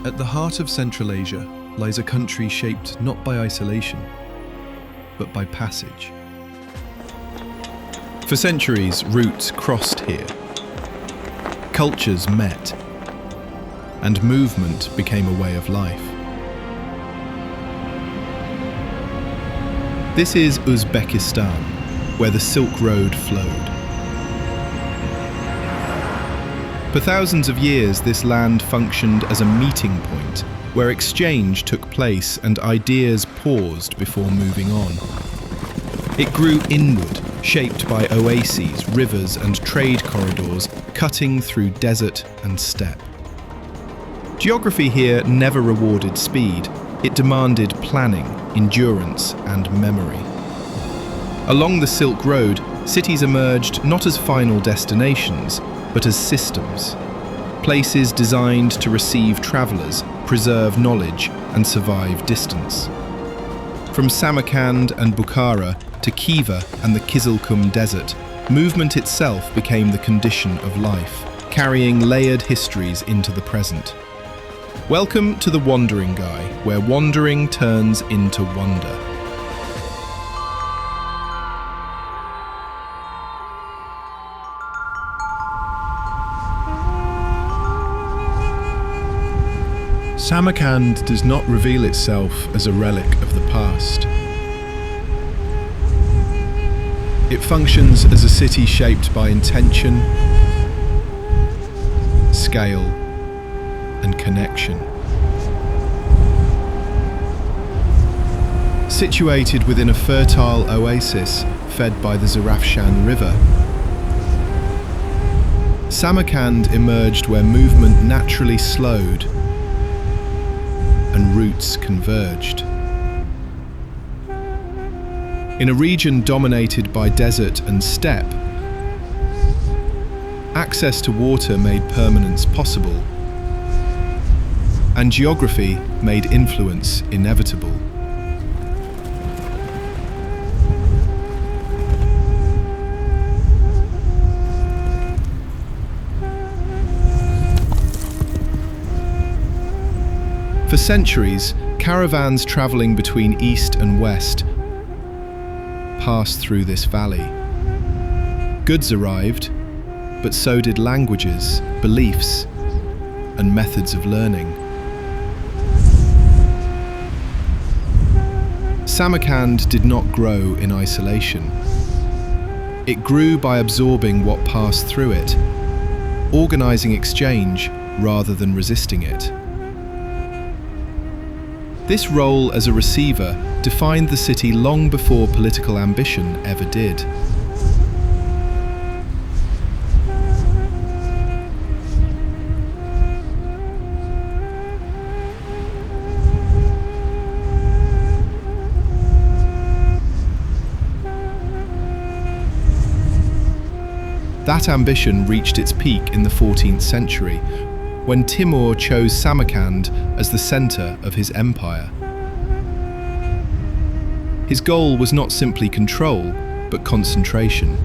At the heart of Central Asia lies a country shaped not by isolation, but by passage. For centuries, routes crossed here. Cultures met, and movement became a way of life. This is Uzbekistan, where the Silk Road flowed. For thousands of years, this land functioned as a meeting point where exchange took place and ideas paused before moving on. It grew inward, shaped by oases, rivers, and trade corridors cutting through desert and steppe. Geography here never rewarded speed. It demanded planning, endurance, and memory. Along the Silk Road, cities emerged not as final destinations, but as systems, places designed to receive travelers, preserve knowledge, and survive distance. From Samarkand and Bukhara to Khiva and the Kyzylkum desert, movement itself became the condition of life, carrying layered histories into the present. Welcome to The Wandering Guy, where wandering turns into wonder. Samarkand does not reveal itself as a relic of the past. It functions as a city shaped by intention, scale, and connection. Situated within a fertile oasis fed by the Zarafshan River, Samarkand emerged where movement naturally slowed and routes converged. In a region dominated by desert and steppe, access to water made permanence possible, and geography made influence inevitable. For centuries, caravans travelling between east and west passed through this valley. Goods arrived, but so did languages, beliefs, and methods of learning. Samarkand did not grow in isolation. It grew by absorbing what passed through it, organising exchange rather than resisting it. This role as a receiver defined the city long before political ambition ever did. That ambition reached its peak in the 14th century, when Timur chose Samarkand as the centre of his empire. His goal was not simply control, but concentration.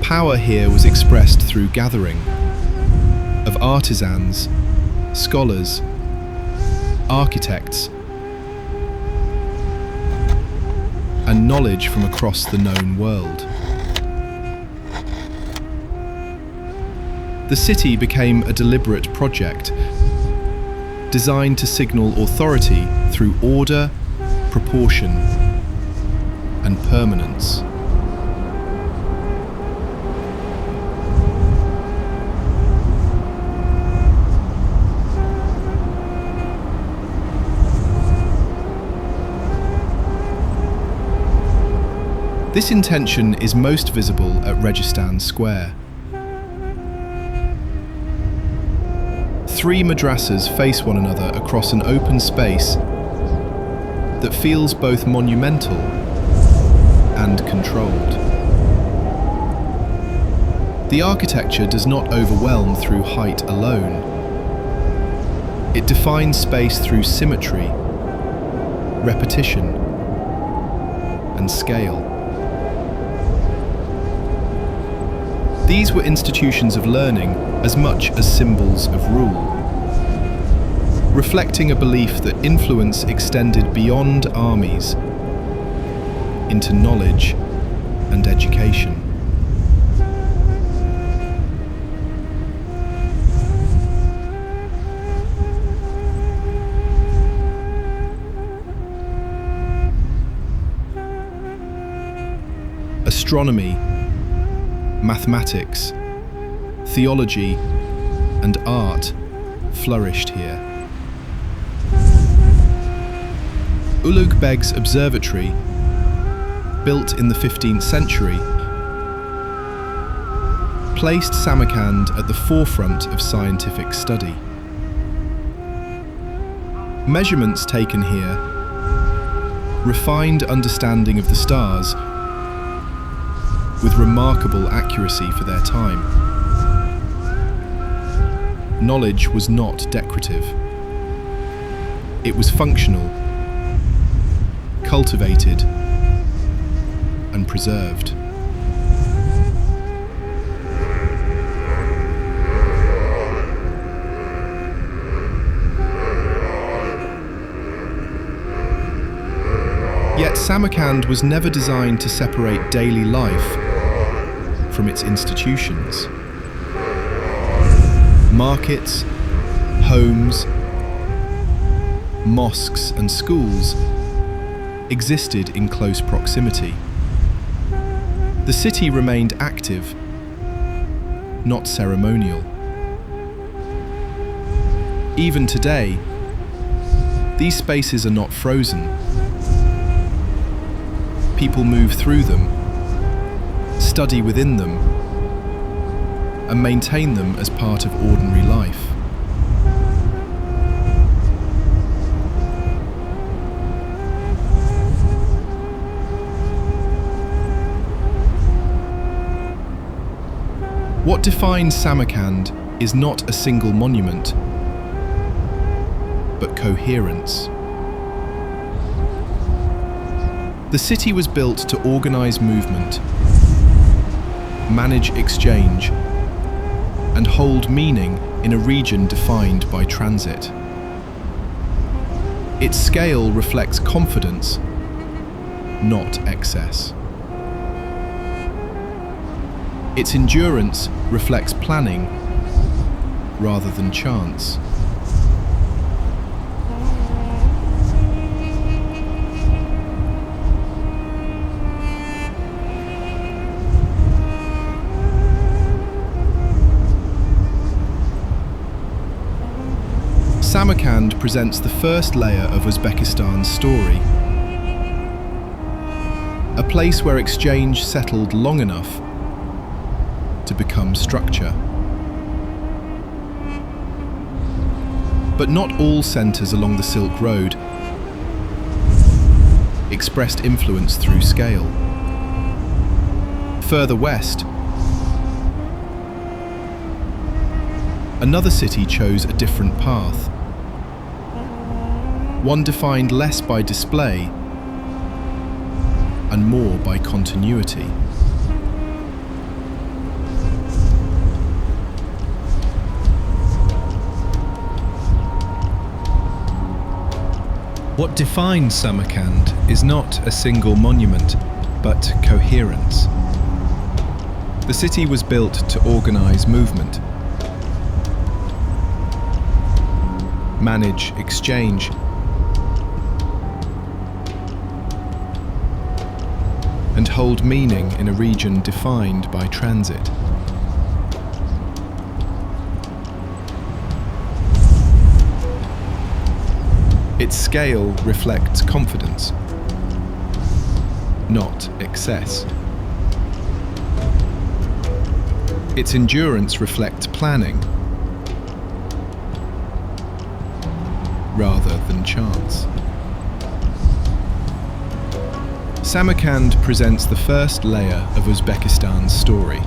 Power here was expressed through gathering of artisans, scholars, architects, and knowledge from across the known world. The city became a deliberate project, designed to signal authority through order, proportion, and permanence. This intention is most visible at Registan Square. 3 madrasas face one another across an open space that feels both monumental and controlled. The architecture does not overwhelm through height alone. It defines space through symmetry, repetition, and scale. These were institutions of learning as much as symbols of rule, reflecting a belief that influence extended beyond armies into knowledge and education. Astronomy, mathematics, theology, and art flourished here. Ulugh-Beg's observatory, built in the 15th century, placed Samarkand at the forefront of scientific study. Measurements taken here refined understanding of the stars with remarkable accuracy for their time. Knowledge was not decorative. It was functional, cultivated, and preserved. Yet Samarkand was never designed to separate daily life from its institutions. Markets, homes, mosques, and schools existed in close proximity. The city remained active, not ceremonial. Even today, these spaces are not frozen. People move through them, study within them, and maintain them as part of ordinary life. What defines Samarkand is not a single monument, but coherence. The city was built to organize movement, manage exchange, and hold meaning in a region defined by transit. Its scale reflects confidence, not excess. Its endurance reflects planning rather than chance. Samarkand presents the first layer of Uzbekistan's story. A place where exchange settled long enough to become structure. But not all centres along the Silk Road expressed influence through scale. Further west, another city chose a different path. One defined less by display and more by continuity. What defines Samarkand is not a single monument, but coherence. The city was built to organize movement, manage exchange, and hold meaning in a region defined by transit. Its scale reflects confidence, not excess. Its endurance reflects planning rather than chance. Samarkand presents the first layer of Uzbekistan's story.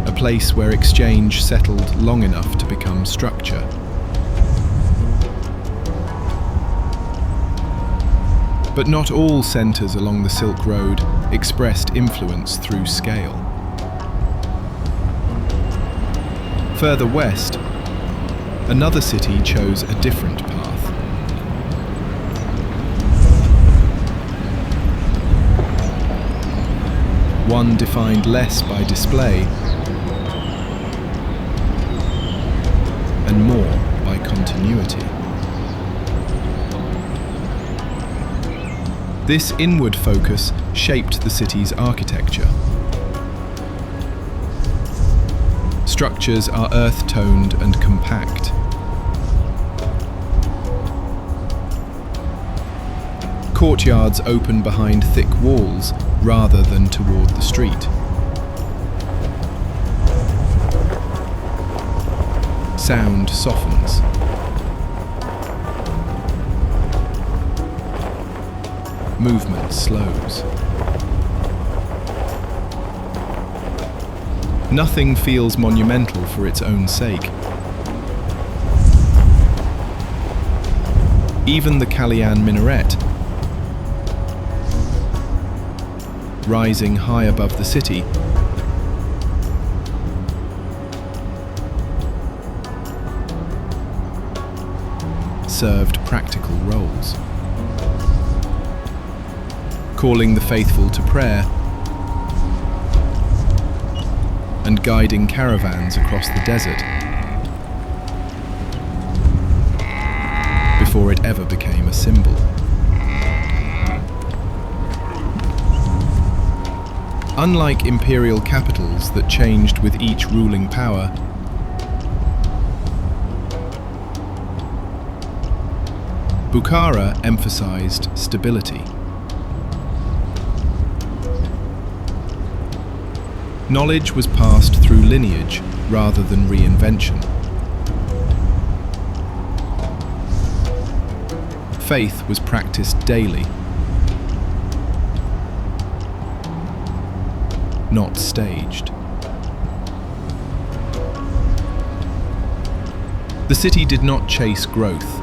A place where exchange settled long enough to become structure. But not all centers along the Silk Road expressed influence through scale. Further west, another city chose a different path. One defined less by display and more by continuity. This inward focus shaped the city's architecture. Structures are earth-toned and compact. Courtyards open behind thick walls rather than toward the street. Sound softens. Movement slows. Nothing feels monumental for its own sake. Even the Kalyan minaret, rising high above the city, served practical roles. Calling the faithful to prayer and guiding caravans across the desert before it ever became a symbol. Unlike imperial capitals that changed with each ruling power, Bukhara emphasized stability. Knowledge was passed through lineage rather than reinvention. Faith was practiced daily, not staged. The city did not chase growth.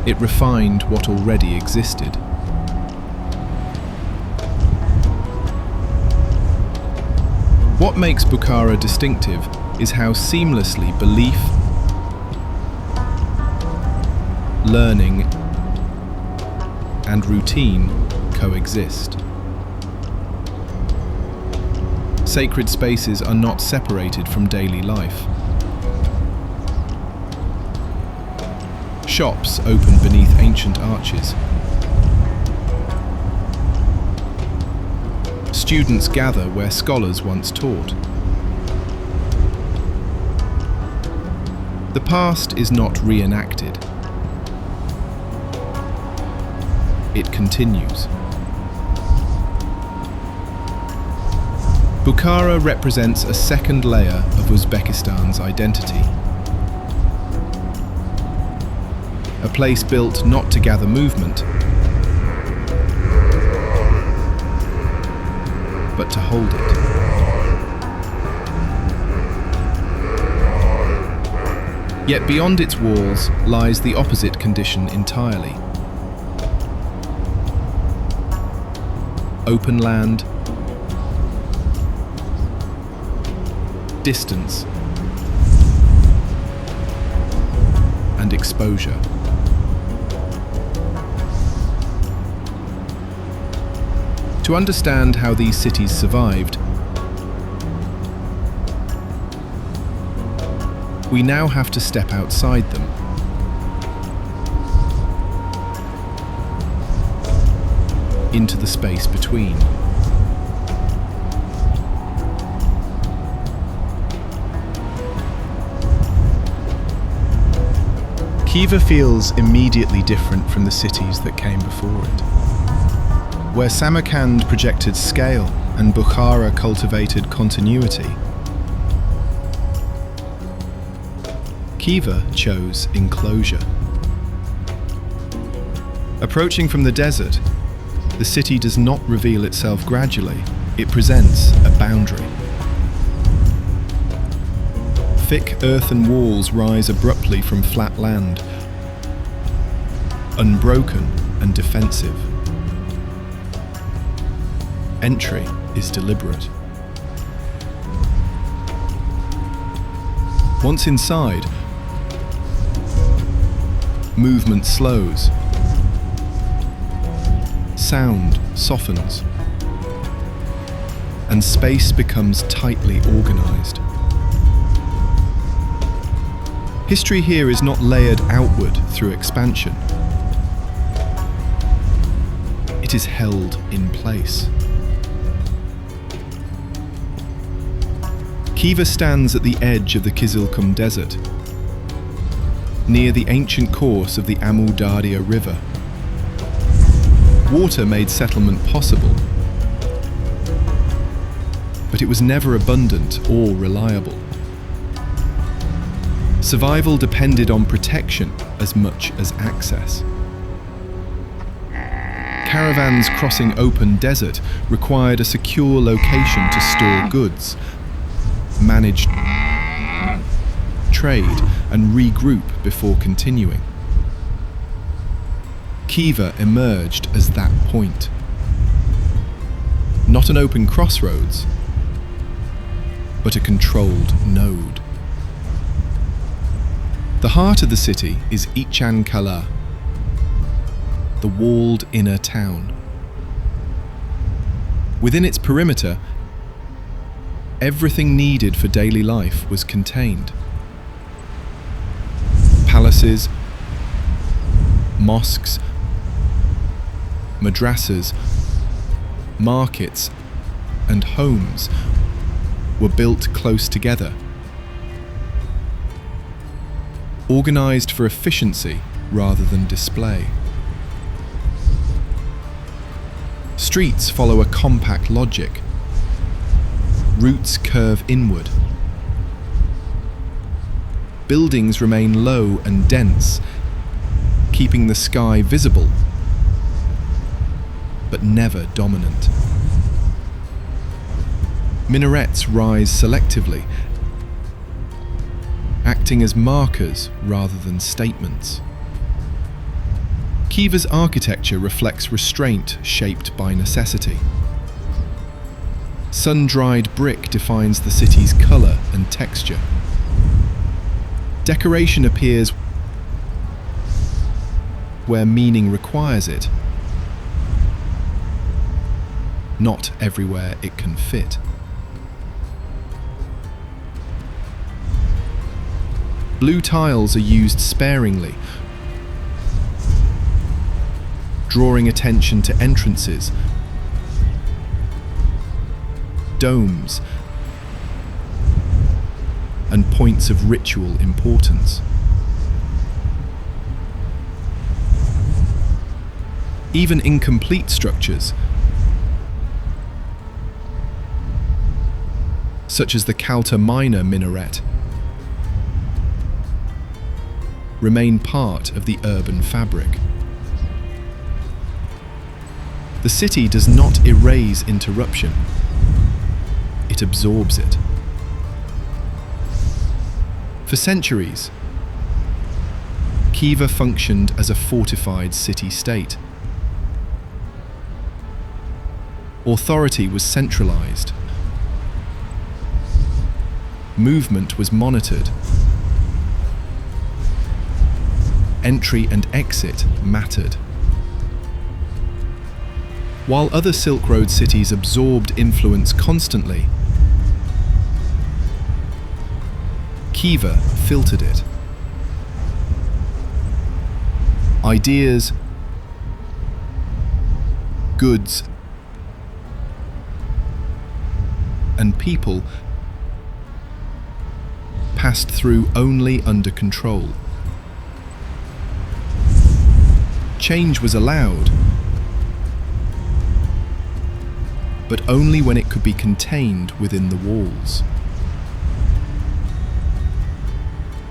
It refined what already existed. What makes Bukhara distinctive is how seamlessly belief, learning, and routine coexist. Sacred spaces are not separated from daily life. Shops open beneath ancient arches. Students gather where scholars once taught. The past is not reenacted. It continues. Bukhara represents a second layer of Uzbekistan's identity. A place built not to gather movement, but to hold it. Yet beyond its walls lies the opposite condition entirely. Open land, distance, and exposure. To understand how these cities survived, we now have to step outside them. Into the space between. Khiva feels immediately different from the cities that came before it. Where Samarkand projected scale and Bukhara cultivated continuity, Khiva chose enclosure. Approaching from the desert, the city does not reveal itself gradually, it presents a boundary. Thick earthen walls rise abruptly from flat land, unbroken and defensive. Entry is deliberate. Once inside, movement slows. Sound softens. And space becomes tightly organized. History here is not layered outward through expansion. It is held in place. Khiva stands at the edge of the Kyzylkum desert, near the ancient course of the Amu Darya River. Water made settlement possible, but it was never abundant or reliable. Survival depended on protection as much as access. Caravans crossing open desert required a secure location to store goods, manage trade, and regroup before continuing. Khiva emerged as that point. Not an open crossroads, but a controlled node. The heart of the city is Ichan Kala, the walled inner town. Within its perimeter, everything needed for daily life was contained. Palaces, mosques, madrasas, markets, and homes were built close together, organized for efficiency rather than display. Streets follow a compact logic. Routes curve inward. Buildings remain low and dense, keeping the sky visible, but never dominant. Minarets rise selectively, acting as markers rather than statements. Khiva's architecture reflects restraint shaped by necessity. Sun-dried brick defines the city's colour and texture. Decoration appears where meaning requires it, not everywhere it can fit. Blue tiles are used sparingly, drawing attention to entrances, domes, and points of ritual importance. Even incomplete structures, such as the Kalta Minor minaret, remain part of the urban fabric. The city does not erase interruption, it absorbs it. For centuries, Khiva functioned as a fortified city-state. Authority was centralized. Movement was monitored. Entry and exit mattered. While other Silk Road cities absorbed influence constantly, Khiva filtered it. Ideas, goods, and people passed through only under control. Change was allowed, but only when it could be contained within the walls.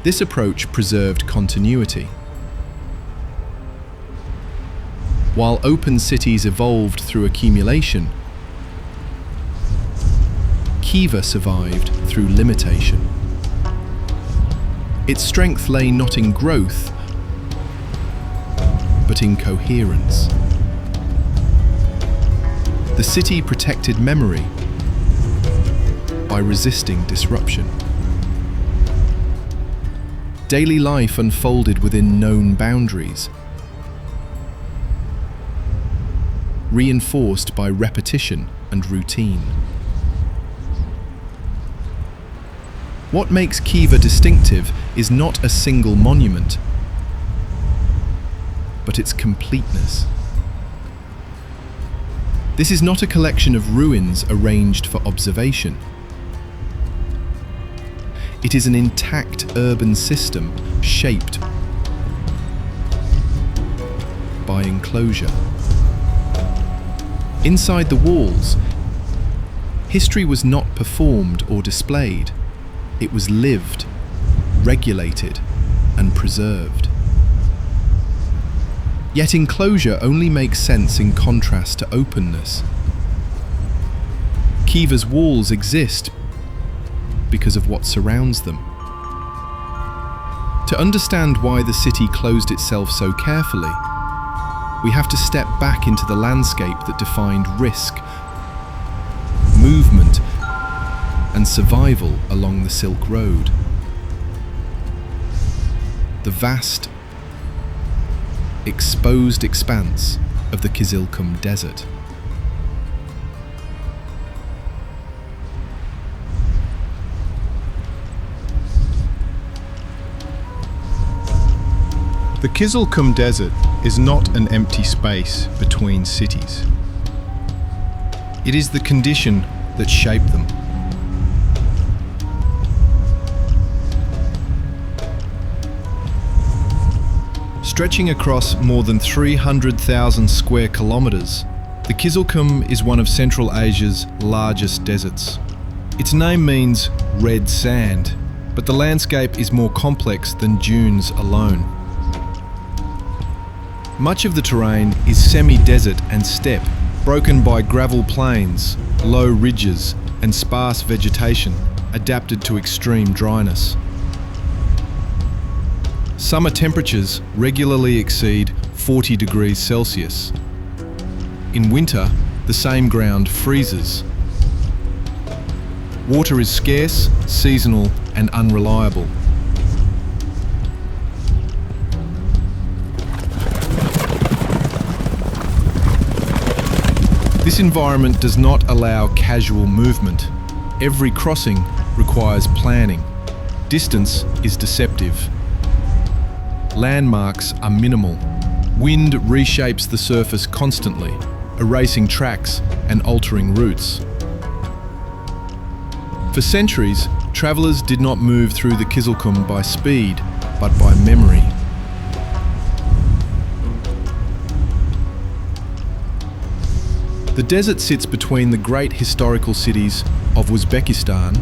This approach preserved continuity. While open cities evolved through accumulation, Khiva survived through limitation. Its strength lay not in growth, but in coherence. The city protected memory by resisting disruption. Daily life unfolded within known boundaries, reinforced by repetition and routine. What makes Khiva distinctive is not a single monument, but its completeness. This is not a collection of ruins arranged for observation. It is an intact urban system shaped by enclosure. Inside the walls, history was not performed or displayed. It was lived, regulated, and preserved. Yet enclosure only makes sense in contrast to openness. Khiva's walls exist because of what surrounds them. To understand why the city closed itself so carefully, we have to step back into the landscape that defined risk, movement, and survival along the Silk Road. The vast, exposed expanse of the Kyzylkum desert. The Kyzylkum desert is not an empty space between cities. It is the condition that shaped them. Stretching across more than 300,000 square kilometers, the Kyzylkum is one of Central Asia's largest deserts. Its name means red sand, but the landscape is more complex than dunes alone. Much of the terrain is semi-desert and steppe, broken by gravel plains, low ridges, and sparse vegetation adapted to extreme dryness. Summer temperatures regularly exceed 40 degrees Celsius. In winter, the same ground freezes. Water is scarce, seasonal, and unreliable. This environment does not allow casual movement. Every crossing requires planning. Distance is deceptive. Landmarks are minimal. Wind reshapes the surface constantly, erasing tracks and altering routes. For centuries, travellers did not move through the Kyzylkum by speed, but by memory. The desert sits between the great historical cities of Uzbekistan,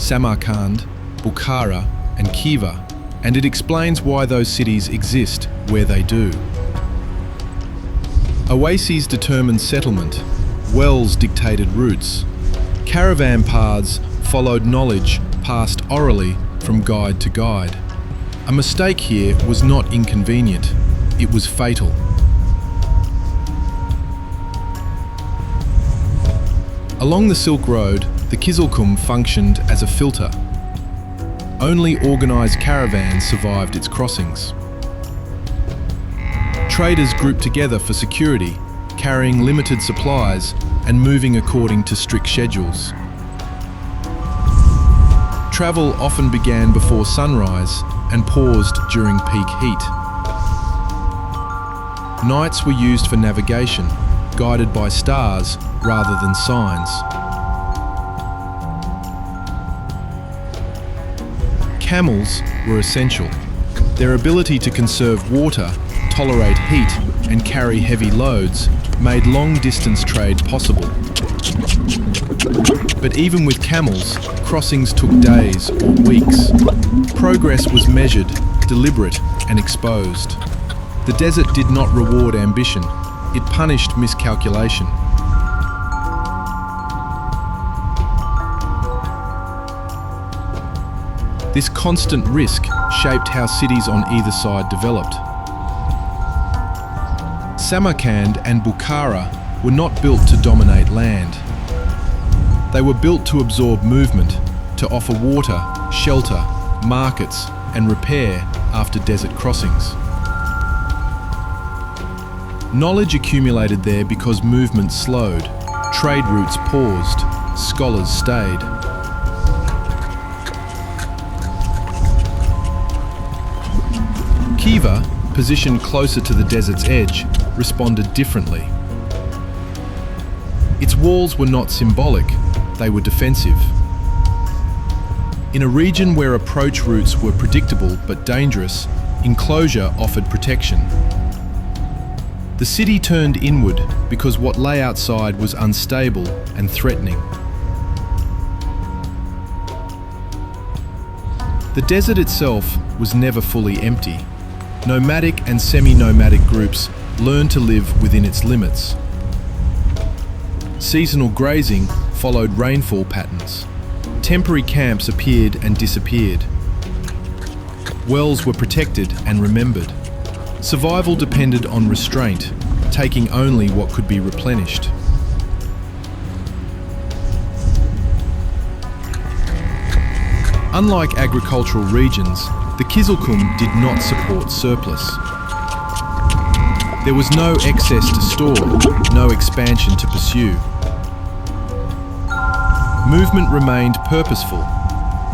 Samarkand, Bukhara, and Khiva, and it explains why those cities exist where they do. Oases determined settlement, wells dictated routes. Caravan paths followed knowledge passed orally from guide to guide. A mistake here was not inconvenient, it was fatal. Along the Silk Road, the Kyzylkum functioned as a filter. Only organised caravans survived its crossings. Traders grouped together for security, carrying limited supplies and moving according to strict schedules. Travel often began before sunrise and paused during peak heat. Nights were used for navigation, guided by stars rather than signs. Camels were essential. Their ability to conserve water, tolerate heat, and carry heavy loads made long-distance trade possible. But even with camels, crossings took days or weeks. Progress was measured, deliberate, and exposed. The desert did not reward ambition, it punished miscalculation. This constant risk shaped how cities on either side developed. Samarkand and Bukhara were not built to dominate land. They were built to absorb movement, to offer water, shelter, markets, and repair after desert crossings. Knowledge accumulated there because movement slowed, trade routes paused, scholars stayed. Khiva, positioned closer to the desert's edge, responded differently. Its walls were not symbolic, they were defensive. In a region where approach routes were predictable but dangerous, enclosure offered protection. The city turned inward because what lay outside was unstable and threatening. The desert itself was never fully empty. Nomadic and semi-nomadic groups learned to live within its limits. Seasonal grazing followed rainfall patterns. Temporary camps appeared and disappeared. Wells were protected and remembered. Survival depended on restraint, taking only what could be replenished. Unlike agricultural regions, the Kyzylkum did not support surplus. There was no excess to store, no expansion to pursue. Movement remained purposeful.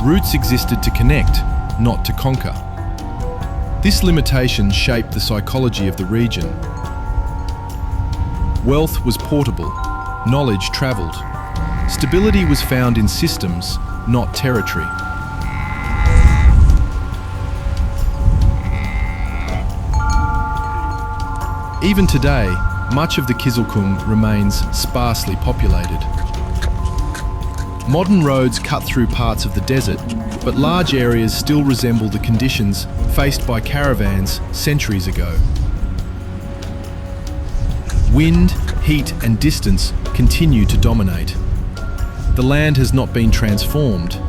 Routes existed to connect, not to conquer. This limitation shaped the psychology of the region. Wealth was portable, knowledge travelled. Stability was found in systems, not territory. Even today, much of the Kyzylkum remains sparsely populated. Modern roads cut through parts of the desert, but large areas still resemble the conditions faced by caravans centuries ago. Wind, heat, and distance continue to dominate. The land has not been transformed.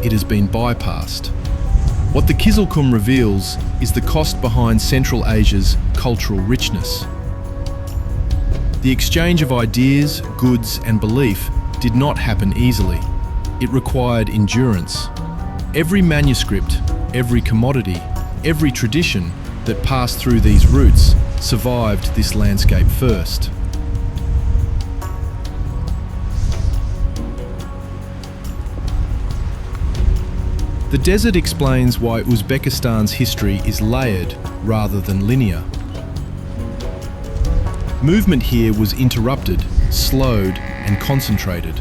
It has been bypassed. What the Kyzylkum reveals is the cost behind Central Asia's cultural richness. The exchange of ideas, goods, and belief did not happen easily. It required endurance. Every manuscript, every commodity, every tradition that passed through these routes survived this landscape first. The desert explains why Uzbekistan's history is layered rather than linear. Movement here was interrupted, slowed, and concentrated.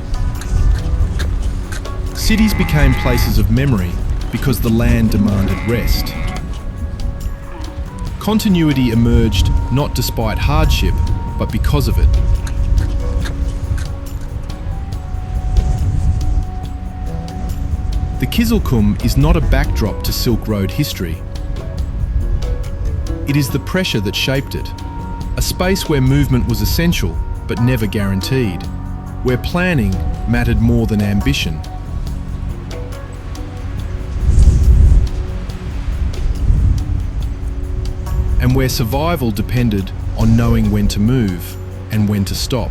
Cities became places of memory because the land demanded rest. Continuity emerged not despite hardship, but because of it. The Kyzylkum is not a backdrop to Silk Road history. It is the pressure that shaped it, a space where movement was essential but never guaranteed, where planning mattered more than ambition. And where survival depended on knowing when to move and when to stop.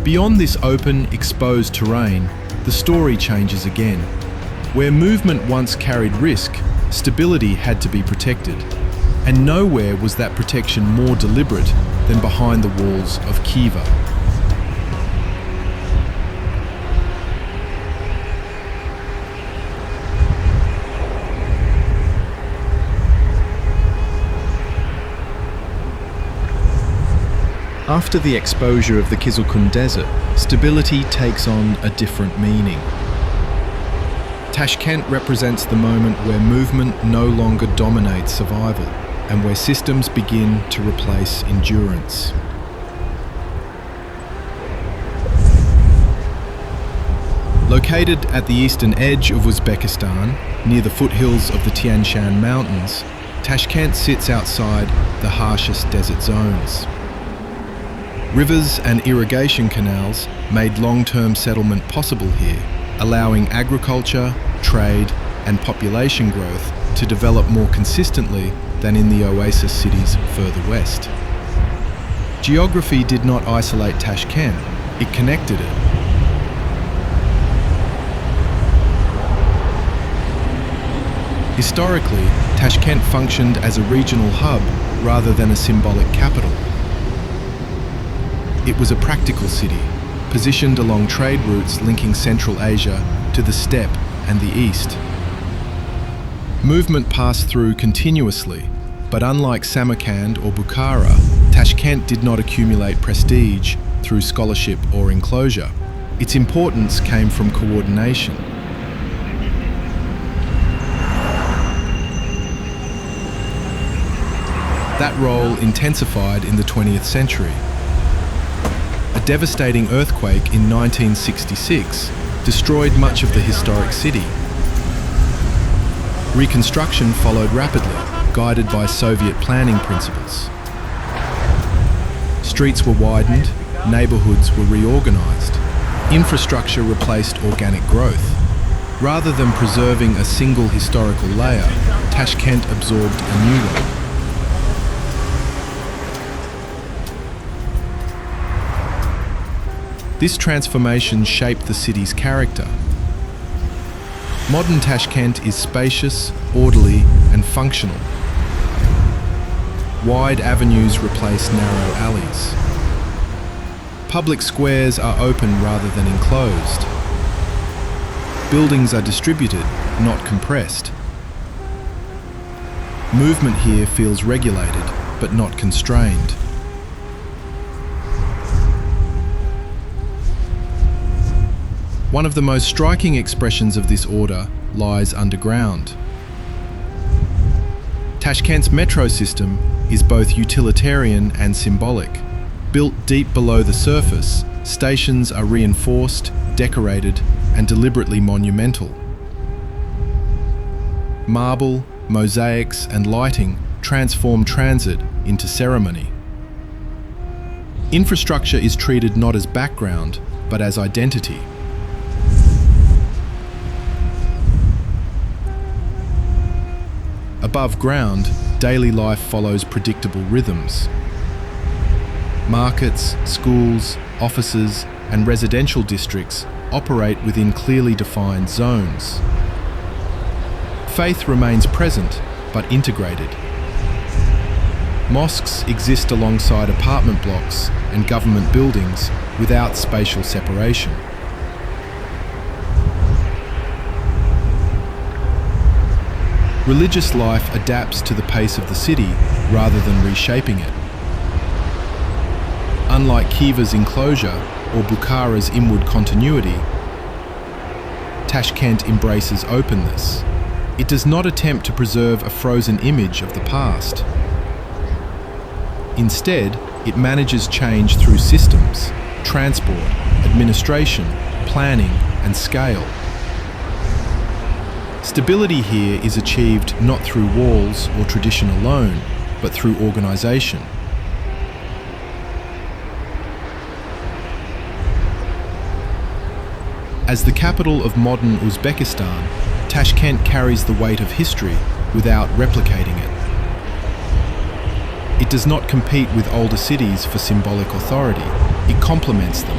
Beyond this open, exposed terrain, the story changes again. Where movement once carried risk, stability had to be protected. And nowhere was that protection more deliberate than behind the walls of Khiva. After the exposure of the Kyzylkum desert, stability takes on a different meaning. Tashkent represents the moment where movement no longer dominates survival, and where systems begin to replace endurance. Located at the eastern edge of Uzbekistan, near the foothills of the Tian Shan Mountains, Tashkent sits outside the harshest desert zones. Rivers and irrigation canals made long-term settlement possible here, allowing agriculture, trade, and population growth to develop more consistently than in the oasis cities further west. Geography did not isolate Tashkent, it connected it. Historically, Tashkent functioned as a regional hub rather than a symbolic capital. It was a practical city, positioned along trade routes linking Central Asia to the steppe and the east. Movement passed through continuously, but unlike Samarkand or Bukhara, Tashkent did not accumulate prestige through scholarship or enclosure. Its importance came from coordination. That role intensified in the 20th century. A devastating earthquake in 1966 destroyed much of the historic city. Reconstruction followed rapidly, guided by Soviet planning principles. Streets were widened, neighbourhoods were reorganised. Infrastructure replaced organic growth. Rather than preserving a single historical layer, Tashkent absorbed a new one. This transformation shaped the city's character. Modern Tashkent is spacious, orderly, and functional. Wide avenues replace narrow alleys. Public squares are open rather than enclosed. Buildings are distributed, not compressed. Movement here feels regulated, but not constrained. One of the most striking expressions of this order lies underground. Tashkent's metro system is both utilitarian and symbolic. Built deep below the surface, stations are reinforced, decorated, and deliberately monumental. Marble, mosaics, and lighting transform transit into ceremony. Infrastructure is treated not as background, but as identity. Above ground, daily life follows predictable rhythms. Markets, schools, offices, and residential districts operate within clearly defined zones. Faith remains present, but integrated. Mosques exist alongside apartment blocks and government buildings without spatial separation. Religious life adapts to the pace of the city rather than reshaping it. Unlike Khiva's enclosure or Bukhara's inward continuity, Tashkent embraces openness. It does not attempt to preserve a frozen image of the past. Instead, it manages change through systems, transport, administration, planning, and scale. Stability here is achieved not through walls or tradition alone, but through organisation. As the capital of modern Uzbekistan, Tashkent carries the weight of history without replicating it. It does not compete with older cities for symbolic authority, it complements them.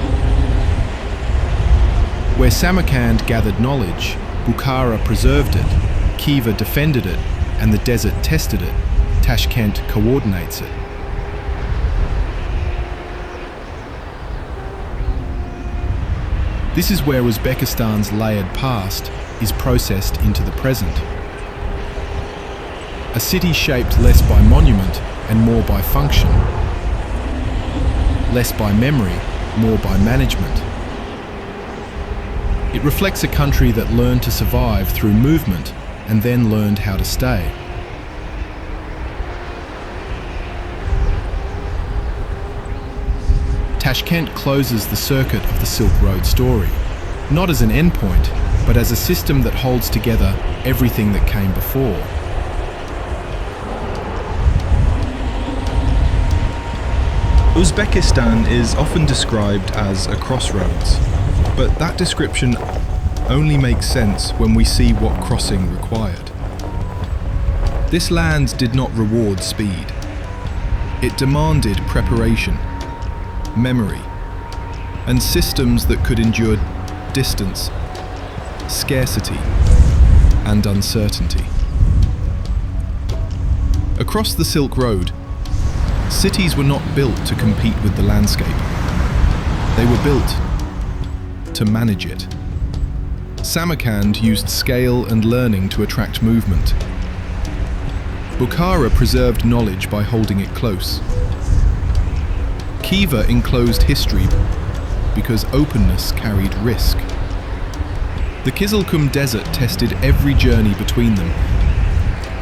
Where Samarkand gathered knowledge, Bukhara preserved it, Khiva defended it, and the desert tested it, Tashkent coordinates it. This is where Uzbekistan's layered past is processed into the present. A city shaped less by monument and more by function. Less by memory, more by management. It reflects a country that learned to survive through movement and then learned how to stay. Tashkent closes the circuit of the Silk Road story, not as an endpoint, but as a system that holds together everything that came before. Uzbekistan is often described as a crossroads, but that description only makes sense when we see what crossing required. This land did not reward speed. It demanded preparation, memory, and systems that could endure distance, scarcity, and uncertainty. Across the Silk Road, cities were not built to compete with the landscape. They were built to manage it. Samarkand used scale and learning to attract movement. Bukhara preserved knowledge by holding it close. Khiva enclosed history because openness carried risk. The Kyzylkum desert tested every journey between them,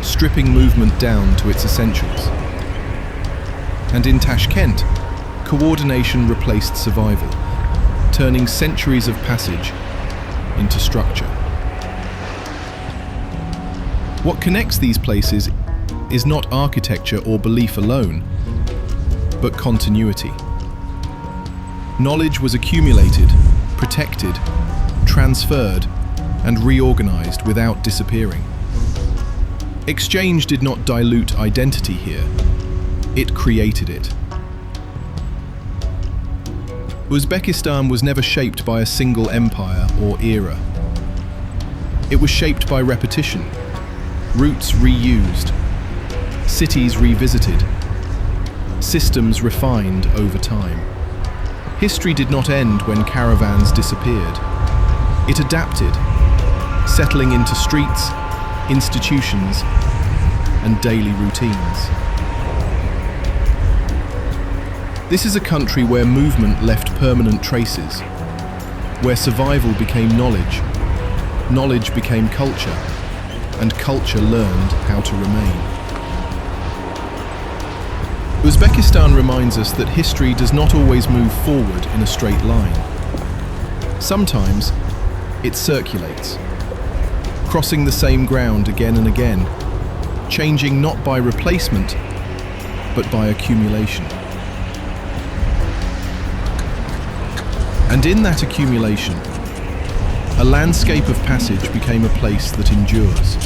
stripping movement down to its essentials. And in Tashkent, coordination replaced survival, turning centuries of passage into structure. What connects these places is not architecture or belief alone, but continuity. Knowledge was accumulated, protected, transferred, and reorganized without disappearing. Exchange did not dilute identity here, it created it. Uzbekistan was never shaped by a single empire or era. It was shaped by repetition, roots reused, cities revisited, systems refined over time. History did not end when caravans disappeared. It adapted, settling into streets, institutions, and daily routines. This is a country where movement left permanent traces, where survival became knowledge, knowledge became culture, and culture learned how to remain. Uzbekistan reminds us that history does not always move forward in a straight line. Sometimes it circulates, crossing the same ground again and again, changing not by replacement, but by accumulation. And in that accumulation, a landscape of passage became a place that endures.